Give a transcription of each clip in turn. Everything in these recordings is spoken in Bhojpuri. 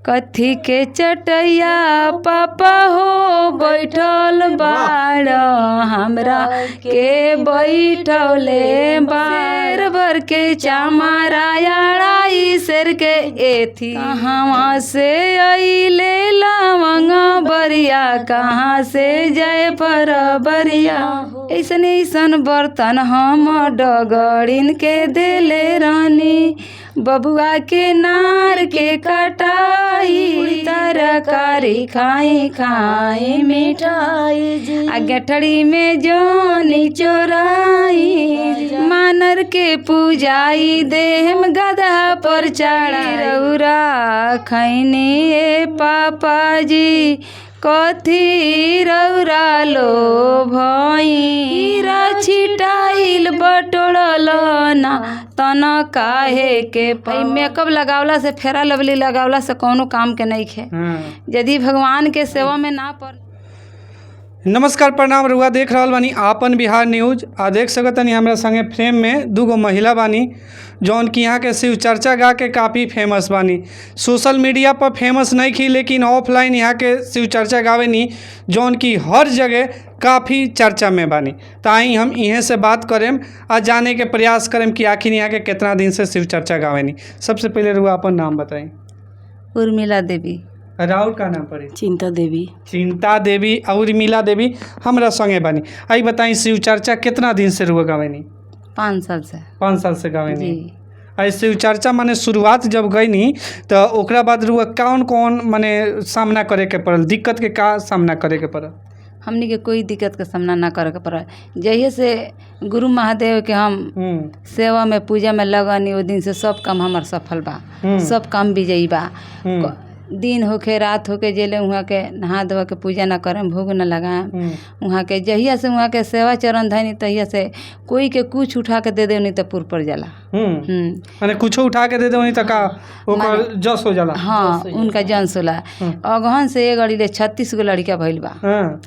कथी के चटैया पापा हो बैठल बाड़ हमरा के बैठौले बार भर के चामरायाई शेर के एथी कहाँ से अइले लवंग बरिया कहाँ से जय पर बरिया ऐसन ऐसन बर्तन हम डगड़िन के देले रानी बबुआ के नार के कटाई तरकारी खाई खाई मिठाई आ गठड़ी में जोनी चोराई मानर के पूजाई देहम गधा पर चढ़ाई रौरा खैनी ए पापा जी कथी रौरा लो भईरा छिटाइल बटोड़ल ना तन काहे के भाई मेकअप लगावला से फेरा लवली लगावला से कौनो काम के नहीं खे यदि भगवान के सेवा में ना पड़। नमस्कार प्रणाम रुआ देख रहल बानी आपन बिहार न्यूज। आ देख सकतनी हमरा संगे फ्रेम में दूगो महिला बानी जौन कि यहाँ के शिव चर्चा गा के काफ़ी फेमस बानी। सोशल मीडिया पर फेमस नहीं की लेकिन ऑफलाइन यहाँ के शिव चर्चा गावे नी जौन कि हर जगह काफ़ी चर्चा में बानी। ताई हम इहें से बात करें आ जाने के प्रयास करें कि आखिर यहाँ के कितना दिन से शिव चर्चा गावे नी। सबसे पहले रुआ अपन नाम बताई। उर्मिला देवी। राउर का नाम पड़ी? चिंता देवी। चिंता देवी और उर्मिला देवी हमरा संगे बानी। आई बताई शिव चर्चा कितना दिन से रुआ गावे नी? 5 साल से। 5 साल से गावे नी। आई शिव चर्चा माने शुरुआत जब गई नी तो ओकरा बाद रुआ कौन कौन माने सामना करे के पड़ल, दिक्कत के का सामना करे के पड़ल? हमनी के कोई दिक्कत का सामना ना करे के पड़ा। जहिए से गुरु महादेव के हम सेवा में पूजा में लगनी वो दिन से सब काम हमार सफल बा, सब काम विजयी बा। दिन होके रात होके जेले वहाँ के नहा धोआ के पूजा ना करें, भोग न लगाएं। वहाँ के जहिया से वहाँ के सेवा चरण धनी तहिया से कोई के कुछ उठा के दे दे नहीं तो पुर पड़ जाला। माने कुछ उठा के दे दे नहीं तो का ओकर जस हो जाला। हाँ उनका जंस होला। अगहन से एक अड़ी 36 गो लड़का भइल बा।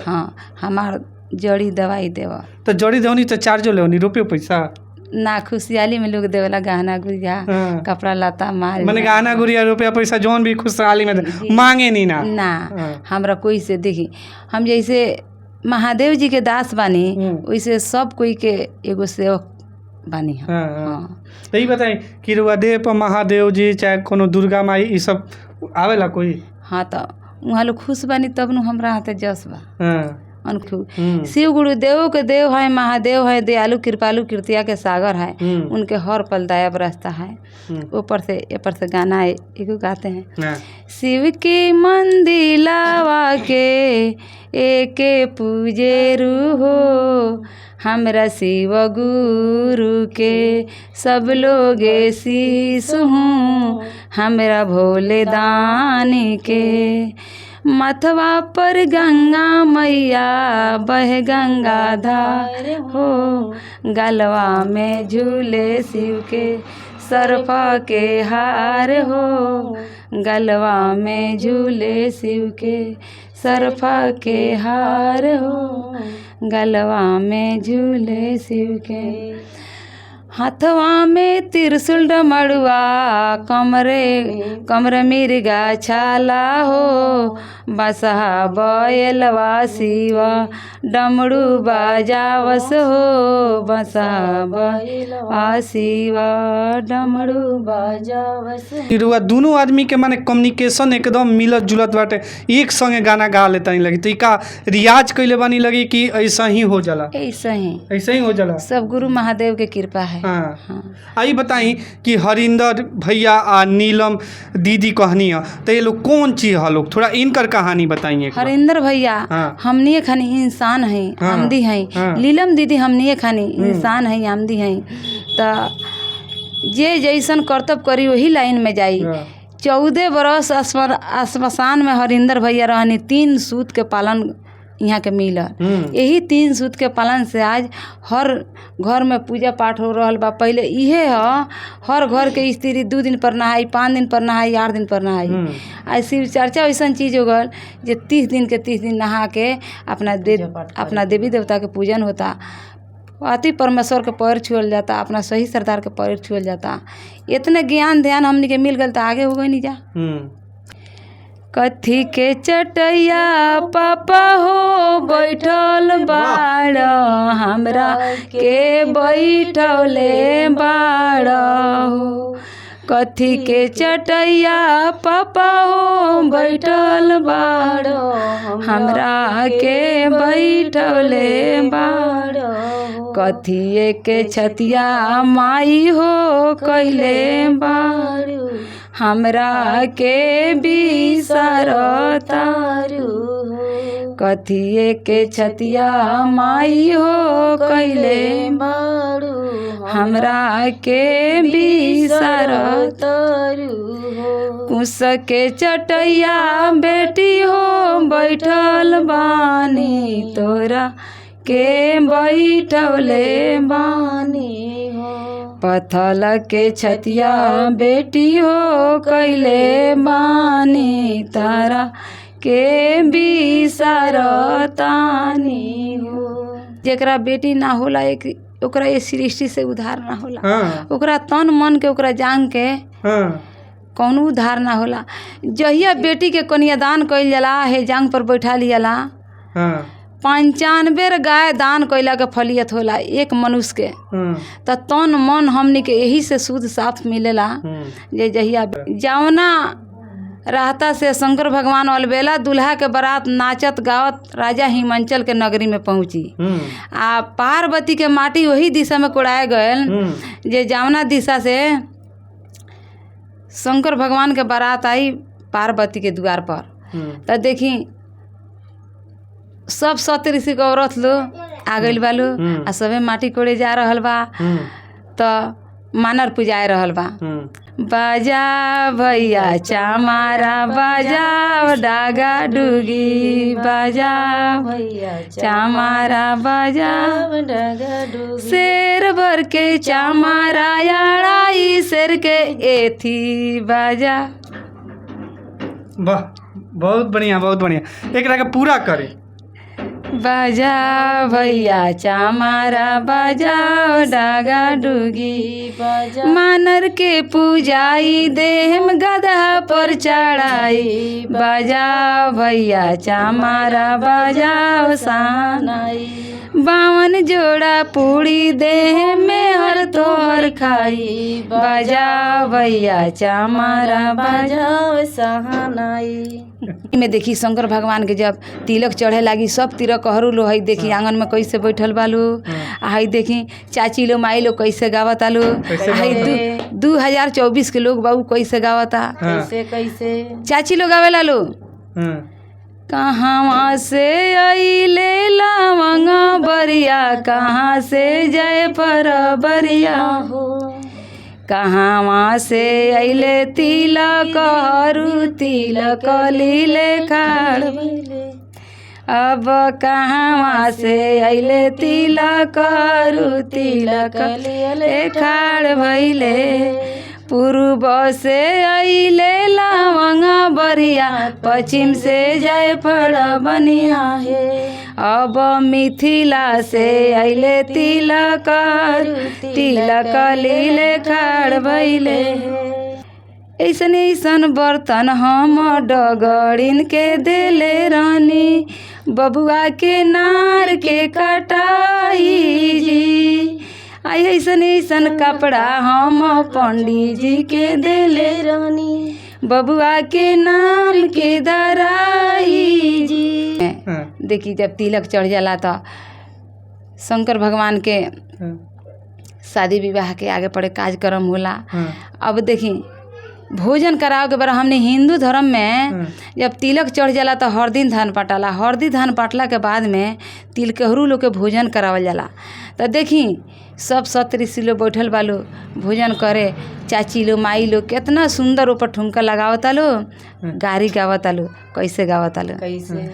हाँ हमार जड़ी दवाई देवा तो जड़ी देवनी तो चार्जो लेवनी रुपये पैसा ना खुशहाली में लोग देवेला गहना गुड़िया कपड़ा लता मार माने गहना गुड़िया रुपया पैसा जौन भी खुशहाली में मांगे नहीं ना हमरा कोई से देखी हम जैसे महादेव जी के दास बानी वैसे सब कोई के एगो सेवक बानी। यही बताई कि रुआ देह पर महादेव जी चाहे कोनो दुर्गा माई ये सब आवेला कोई? हाँ तो वहाँ लोग खुश बानी तब नु हमरा हाथे जस बा। शिव गुरुदेव के देव है, महादेव है, दयालु कृपालु कीर्तिया के सागर है, उनके हर पल दया बरसता है। ऊपर से गाना है एगो गाते हैं। शिव के मंदिलावा के एके पूजे रूहो हमरा शिव गुरु के सब लोगे शीश हूँ हमरा भोले दानी के मथवा पर गंगा मैया बह गंगाधार हो गलवा में झूले शिव के सर्फा के हार हो गलवा में झूले शिव के सर्फा के हार हो गलवा में झूले शिव के हाथवा में त्रिशूल डमरुआ कमर मिर्गा छाला हो बसहा बैलवा शिवा डमरू बाजावस हो बसहा बैलवा शिवा डमरू बाजावस। रुआ दोनों आदमी के माने कम्युनिकेशन एकदम मिलत जुलत बाटे, एक संगे गाना गा लेता नहीं लगी। तो इका रियाज कैले बानी लगी कि ऐसा ही हो जाला? ऐसा ही हो जाला। सब गुरु महादेव के कृपा है। आई बताई कि हरिंदर भैया आ नीलम दीदी कहनी है तो ये लोग कौन चीज है लोग, थोड़ा इनकर कहानी बताइए। हरिंदर भैया हमनी खानी इंसान है, आमदी है। नीलम दीदी हमनी खानी इंसान है, आमदी है। तो जे जैसन कर्तव्य करी वही लाइन में जाई। 14 बरस आसमान में हरिंदर भैया रहनी, 3 सूत के पालन यहाँ के मिलल। यही 3 सूत के पालन से आज हर घर में पूजा पाठ हो रहा बा। पहले इहे है हर घर के स्त्री 2 दिन पर नहाई, 5 दिन पर नहाई, 8 दिन पर नहाई। आज शिव चर्चा ऐसा चीज हो गल जो 30 दिन के 30 दिन नहा के अपना देवी देवता के पूजन होता। अति परमेश्वर के पैर छुअल जाता, अपना सही सरदार के पैर छुअल जाता। इतने ज्ञान ध्यान हमनी के मिल गल तो आगे हो गई नहीं जा। कथी के चटैया पापा हो बैठल बाड़ हमरा के बैठले बाड़ हो। कथी के चटैया पापा हो बैठल बाड़ हमरा के बैठले बाड़। कथिए के छतिया माई हो कैले बाड़ हमरा के बिसर तारू। कथिए के छतिया माई हो कैले बाड़ू हमरा के बिसर तारू। कुश के चटैया बेटी हो बैठल बानी तोरा के बैठले बानी हो। पथल के छतिया बेटी हो कैले बानी तारा के बिसर तानी हो। जेकरा बेटी ना होला एक ओकरा ये सृष्टि से उधार ना होला। ओकरा तन मन के ओकरा जान के कौनो उधार ना होला। जहिया बेटी के कन्यादान कइल जाला हे जांग पर बैठा लियाला 95 गाय दान कइला के फलियत होला एक मनुष्य के। त तन मन हमनी के यही से शुद्ध साफ मिलेला। जे जहिया जावना राहता से शंकर भगवान अलबेला दूल्हा के बारात नाचत गावत राजा हिमांचल के नगरी में पहुंची। आ पार्वती के माटी वही दिशा में कोड़ाए गयल जे जावना दिशा से शंकर भगवान के बारात आई पार्वती के द्वार पर। त देखी सब सत ऋषि के औरत लो आ गइल बालो आ सबे माटी कोड़े जा रहल बा। त मानर पुजाए रहल बा। बाजा भैया चामारा बाजा डागा डुगी बाजा भैया चामारा बाजा डागा डुगी। शेर भर के चामारा याड़ाई शेर के एथी बाजा। वाह बहुत बढ़िया बहुत बढ़िया। एकरा के पूरा करे। बाजा भैया चामारा बाजा डागा डुगी बाजा। मानर के पूजाई देहम गधा पर चढ़ाई बाजा भैया चामारा बाजा सानाई। 52 जोड़ा पूड़ी देह में हर तोहर खाई बाजा भैया चामारा बाजा सहानाई। में देखी शंकर भगवान के जब तिलक चढ़े लागी सब तिलक हरू लो हई देखी आंगन में कैसे बैठल बालू। हई देखी चाची लो माई लो कैसे गावता लो। हई 2024 के लोग बाबू कैसे गावता कैसे कैसे चाची लो गावेला लो। कहाँ से अइले लवंगा बरिया कहाँ से जय पर बरिया हो। कहाँ से अइले तिलक हरू तिलक लीले खाड़। अब कहाँ से अइले तिलक हरू तिलक लीले खाड़ भइले। पूर्व से अइले लवंगा बरिया पश्चिम से जायफल बनिया है। अब मिथिला से अइले तिलक तिलक लीले खाड़ भइले। ऐसन ऐसन बर्तन हम डगड़िन के देले रानी बबुआ के नार के कटाई जी। आई ऐसन ऐसन कपड़ा हम पंडित जी के देले रानी बबुआ के नाम के दराई जी। देखी जब तिलक चढ़ जाला तो शंकर भगवान के शादी विवाह के आगे पड़े कार्यक्रम होला। अब देखी भोजन कराओ के बारे हमने हिंदू धर्म में जब तिलक चढ़ जाला तो हरदी धान पाटाला। हरदी धान पाटला के बाद में तिलकहरू लोग के भोजन करावल जाला। तो देखी सब सत ऋषि लोग बैठल बालो भोजन करे। चाची लो माई लो कितना सुंदर ऊपर ठुमका लगावता लो गारी गावता लो। कैसे गावता लो कैसे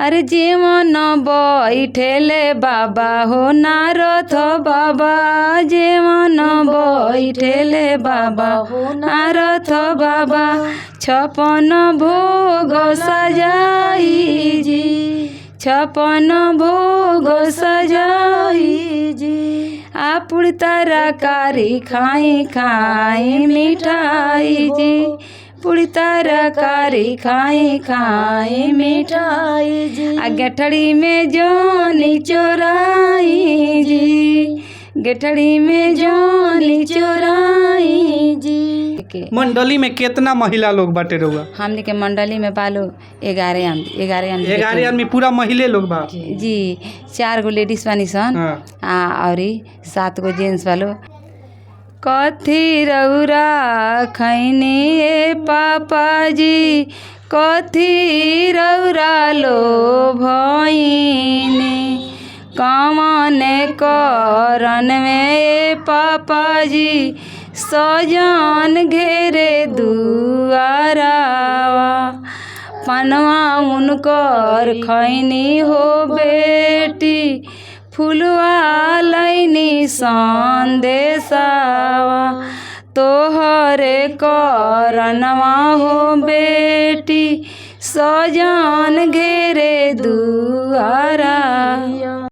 अरे जेवन बैठेले बाबा हो नारथ बाबा जेवन बैठेले बाबा हो नारथ बाबा 56 भोग सजाई जी 56 भोग सजाई जी। आपुड़ तरकारी खाई खाई मिठाई जी पूरी तरकारी खाई खाई मिठाई जी आ गठड़ी में जानी चोराई जी गठड़ी में जानी चोराई जी। मंडली में कितना महिला लोग बाटे रहुआ? हमने के मंडली में बालो 11 आदमी पूरा महिले लोग बा जी 4 गो लेडीज बानी सन और 7 गो जेंट्स वालो। कथी रौरा खैनी ए पापा जी कथी रौरा लो भइनी कमन करन में पापा जी सजन घेरे दुआरावा पनवा उनकर खैनी हो बेटी फुलवा लैनी संदेशावा तोहरे करनवा हो बेटी सजन घेरे दुआरा।